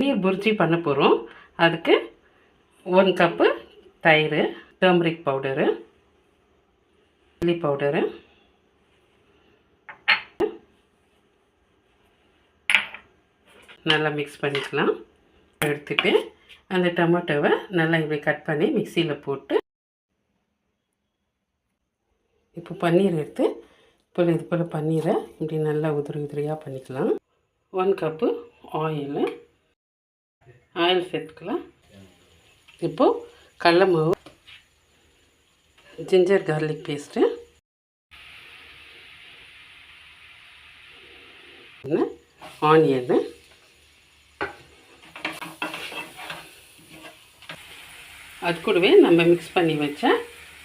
பன்னீர் புர்ஜி பண்ண போகிறோம். அதுக்கு 1 கப்பு தயிர், டர்மரிக் பவுடரு, சில்லி பவுடரு, நல்லா மிக்ஸ் பண்ணிக்கலாம். எடுத்துட்டு அந்த டொமேட்டோவை நல்லா இப்படி கட் பண்ணி மிக்சியில் போட்டு இப்போ பன்னீர் எடுத்து இது போல் பன்னீரை இப்படி நல்லா உதிரி உதிரியாக பண்ணிக்கலாம். 1 கப்பு ஆயில் சேர்த்துக்கலாம். இப்போது கடல மாவு, ஜிஞ்சர் கார்லிக் பேஸ்ட்டு, ஆனியனு, அது கூடவே நம்ம மிக்ஸ் பண்ணி வச்ச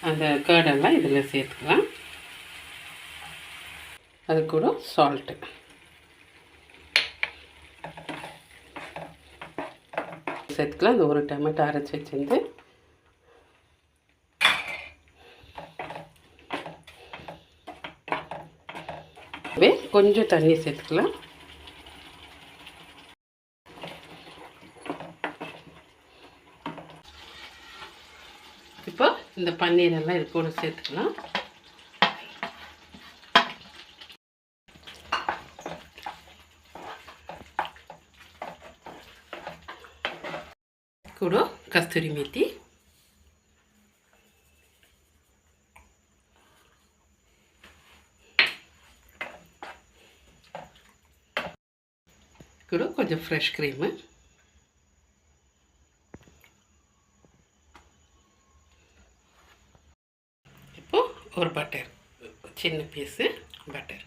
அந்த கர்டெல்லாம் இதில் சேர்த்துக்கலாம். அது கூட சால்ட்டு சேர்த்துக்கலாம். அது ஒரு டொமேட்டோ அரைச்சி வச்சிருந்து கொஞ்சம் தண்ணி சேர்த்துக்கலாம். இப்போ இந்த பன்னீரெல்லாம் இது கூட சேர்த்துக்கலாம். கூட கஸ்தூரி மேத்தி, கூட கொஞ்சம் ஃப்ரெஷ் க்ரீமு, இப்போ ஒரு பட்டர், சின்ன பீஸு பட்டர்.